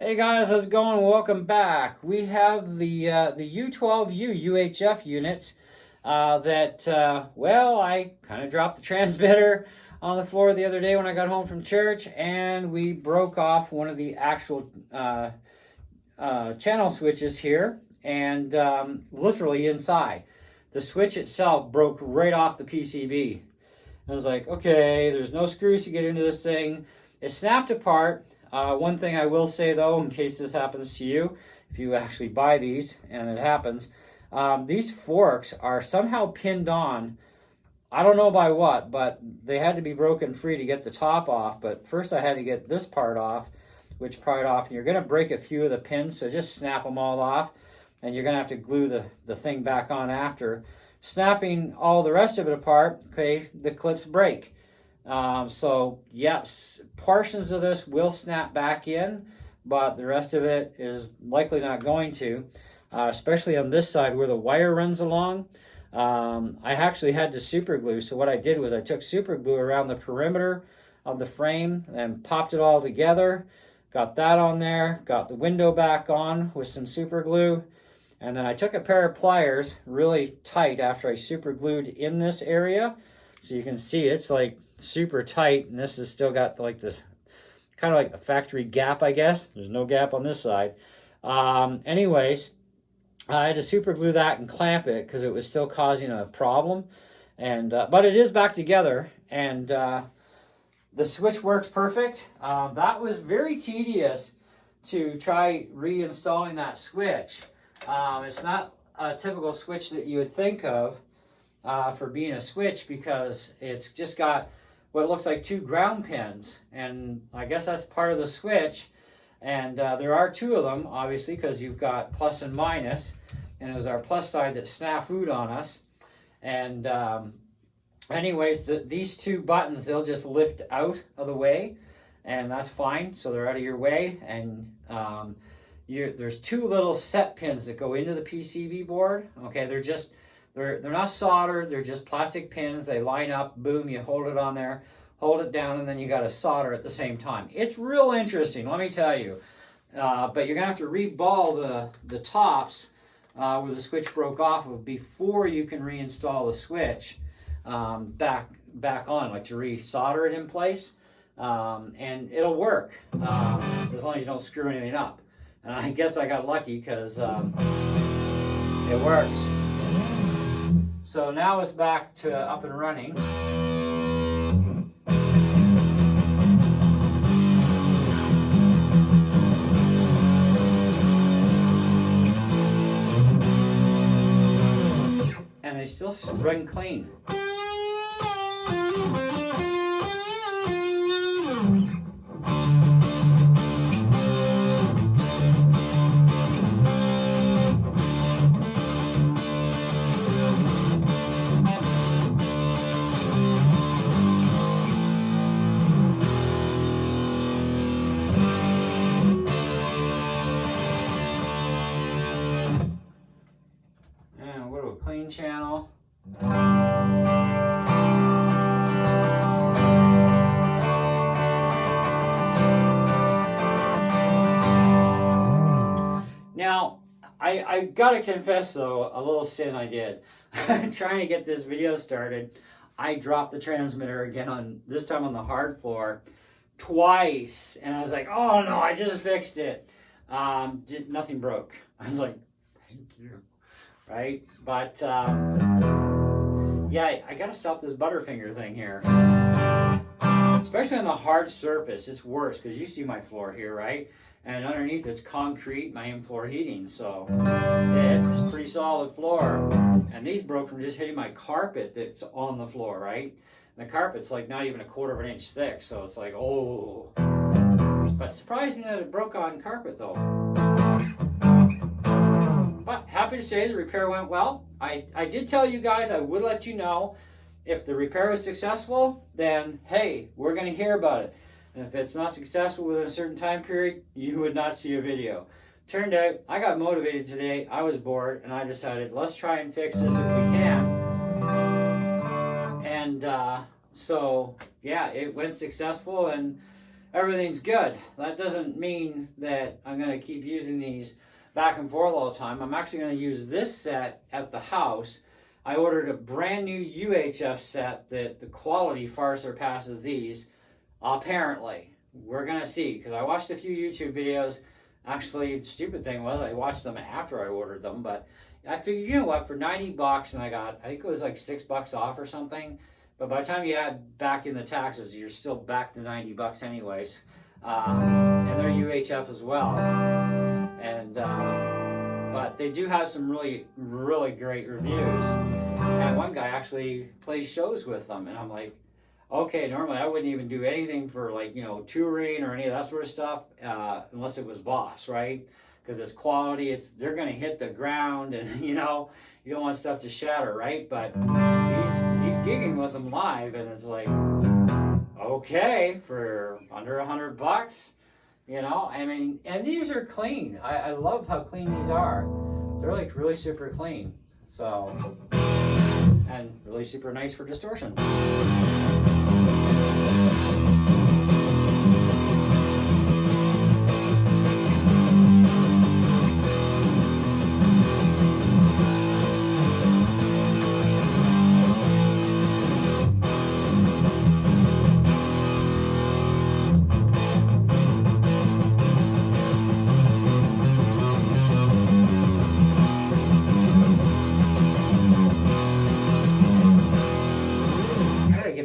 Hey guys, how's it going? Welcome back. We have the U12U UHF units well, I kind of dropped the transmitter on the floor the other day when I got home from church, and we broke off one of the actual channel switches here, and literally inside. The switch itself broke right off the PCB. I was like, okay, there's no screws to get into this thing. It snapped apart. One thing I will say though, in case this happens to you, if you actually buy these and it happens, these forks are somehow pinned on. I don't know by what, but they had to be broken free to get the top off. But first I had to get this part off, which pried off. And you're going to break a few of the pins, so just snap them all off. And you're going to have to glue the thing back on after. Snapping all the rest of it apart, okay, the clips break. So yes, portions of this will snap back in, but the rest of it is likely not going to, especially on this side where the wire runs along. I actually had to super glue. So what I did was I took super glue around the perimeter of the frame and popped it all together. Got that on there, got the window back on with some super glue. And then I took a pair of pliers really tight after I super glued in this area. So you can see it's like super tight, and this has still got like this kind of like a factory gap, I guess. There's no gap on this side. Anyways, I had to super glue that and clamp it because it was still causing a problem. And but it is back together, and the switch works perfect. That was very tedious to try reinstalling that switch. It's not a typical switch that you would think of for being a switch, because it's just got what looks like two ground pins, and I guess that's part of the switch. And there are two of them, obviously, because you've got plus and minus, and it was our plus side that snafu'd on us. And anyways, these two buttons, they'll just lift out of the way, and that's fine, so they're out of your way. And there's two little set pins that go into the PCB board. Okay, they're not soldered, they're just plastic pins. They line up, boom, you hold it on there, hold it down, and then you got to solder at the same time. It's real interesting, let me tell you. But you're going to have to reball the tops where the switch broke off of before you can reinstall the switch back on, like to re-solder it in place. And it'll work as long as you don't screw anything up. And I guess I got lucky because it works. So now it's back to up and running. And they still run clean. Clean channel. Now, I gotta confess though, a little sin I did. Trying to get this video started, I dropped the transmitter again, this time on the hard floor, twice, and I was like, oh no, I just fixed it. Nothing broke. I was like, thank you. Right? But, yeah, I gotta stop this Butterfinger thing here. Especially on the hard surface, it's worse, because you see my floor here, right? And underneath it's concrete, my in-floor heating, so it's a pretty solid floor. And these broke from just hitting my carpet that's on the floor, right? And the carpet's like not even 1/4 of an inch thick, so it's like, oh. But surprising that it broke on carpet, though. But happy to say the repair went well. I did tell you guys I would let you know if the repair was successful, then hey, we're going to hear about it. And if it's not successful within a certain time period, you would not see a video. Turned out, I got motivated today, I was bored, and I decided let's try and fix this if we can. And so yeah, it went successful, and everything's good. That doesn't mean that I'm going to keep using these back and forth all the time. I'm actually going to use this set at the house. I ordered a brand new UHF set that the quality far surpasses these, apparently. We're going to see, because I watched a few YouTube videos. Actually, the stupid thing was I watched them after I ordered them, but I figured, you know what, for 90 bucks, and I got, I think it was like $6 off or something, but by the time you add back in the taxes, you're still back to 90 bucks anyways. And they're UHF as well. And but they do have some really, really great reviews. And one guy actually plays shows with them, and I'm like, okay, normally I wouldn't even do anything for, like, you know, touring or any of that sort of stuff, unless it was Boss, right? Because it's quality, they're going to hit the ground, and you know, you don't want stuff to shatter, right? But he's gigging with them live, and it's like, okay, for under $100, you know, I mean, and these are clean. I love how clean these are. They're like really super clean. So, and really super nice for distortion.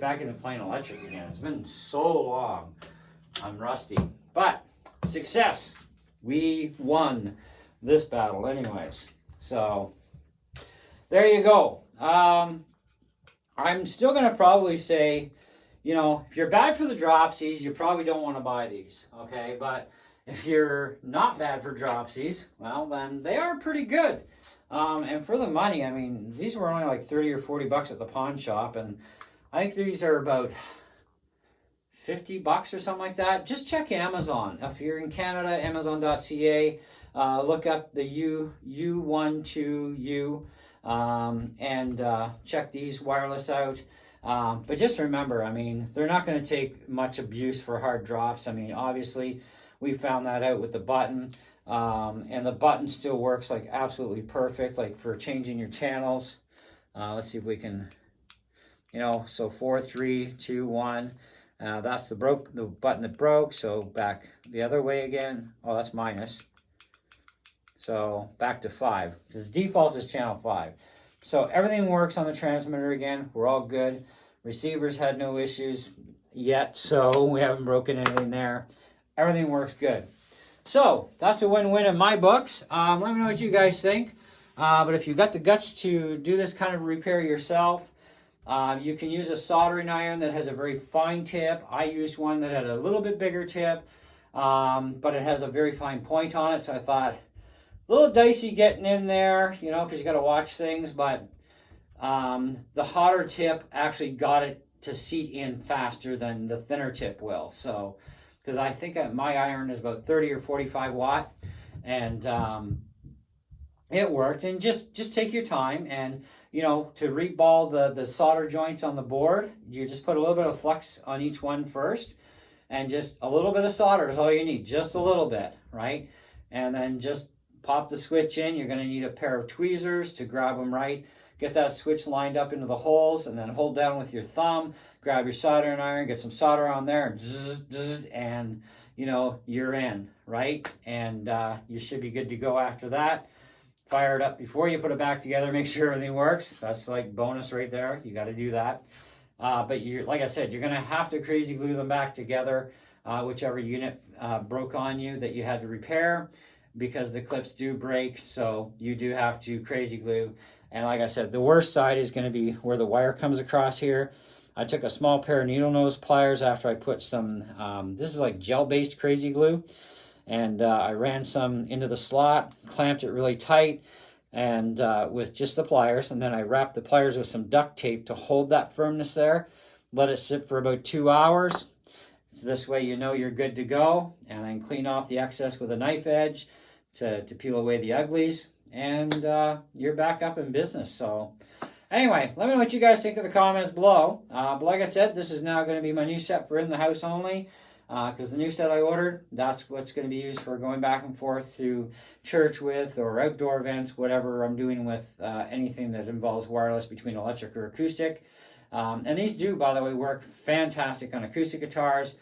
Back into playing electric again. It's been so long. I'm rusty. But success. We won this battle anyways. So there you go. I'm still going to probably say, you know, if you're bad for the dropsies, you probably don't want to buy these. Okay. But if you're not bad for dropsies, well, then they are pretty good. And for the money, I mean, these were only like 30 or 40 bucks at the pawn shop, and I think these are about 50 bucks or something like that. Just check Amazon. If you're in Canada, amazon.ca, look up the U12U, and check these wireless out. But just remember, I mean, they're not going to take much abuse for hard drops. I mean, obviously, we found that out with the button. And the button still works like absolutely perfect, like for changing your channels. Let's see if we can... You know, so 4, 3, 2, 1. That's the button that broke. So back the other way again. Oh, that's minus. So back to 5. Because default is channel 5. So everything works on the transmitter again. We're all good. Receivers had no issues yet, so we haven't broken anything there. Everything works good. So that's a win-win in my books. Let me know what you guys think. But if you've got the guts to do this kind of repair yourself, you can use a soldering iron that has a very fine tip. I used one that had a little bit bigger tip, but it has a very fine point on it. So I thought, a little dicey getting in there, you know, because you got to watch things. But the hotter tip actually got it to seat in faster than the thinner tip will. So, because I think my iron is about 30 or 45 watt, and it worked. And just take your time, and you know, to reball the solder joints on the board, you just put a little bit of flux on each one first, and just a little bit of solder is all you need, just a little bit, right? And then just pop the switch in. You're going to need a pair of tweezers to grab them right. Get that switch lined up into the holes, and then hold down with your thumb, grab your soldering iron, get some solder on there, and zzz, zzz, and you know, you're in, right? And you should be good to go after that. Fire it up before you put it back together. Make sure everything works. That's like bonus right there. You got to do that. But you're, like I said, you're going to have to crazy glue them back together, whichever unit broke on you that you had to repair, because the clips do break. So you do have to crazy glue. And like I said, the worst side is going to be where the wire comes across here. I took a small pair of needle nose pliers after I put some, this is like gel-based crazy glue. And I ran some into the slot, clamped it really tight, and with just the pliers. And then I wrapped the pliers with some duct tape to hold that firmness there. Let it sit for about 2 hours. So this way you know you're good to go. And then clean off the excess with a knife edge to peel away the uglies. And you're back up in business. So anyway, let me know what you guys think in the comments below. But like I said, this is now going to be my new set for in the house only. because the new set I ordered, that's what's going to be used for going back and forth to church with, or outdoor events, whatever I'm doing with anything that involves wireless between electric or acoustic. And these do, by the way, work fantastic on acoustic guitars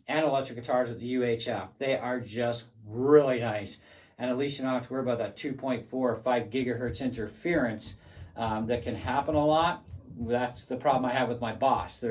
and electric guitars with the UHF. They are just really nice. And at least you don't have to worry about that 2.4 or 5 gigahertz interference that can happen a lot. That's the problem I have with my Boss.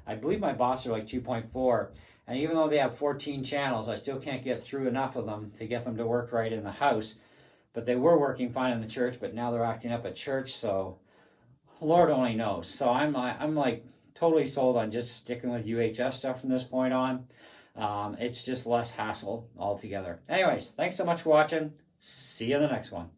I believe my Boss are like 2.4. And even though they have 14 channels, I still can't get through enough of them to get them to work right in the house. But they were working fine in the church, but now they're acting up at church, so Lord only knows. So I'm like totally sold on just sticking with UHF stuff from this point on. It's just less hassle altogether. Anyways, thanks so much for watching. See you in the next one.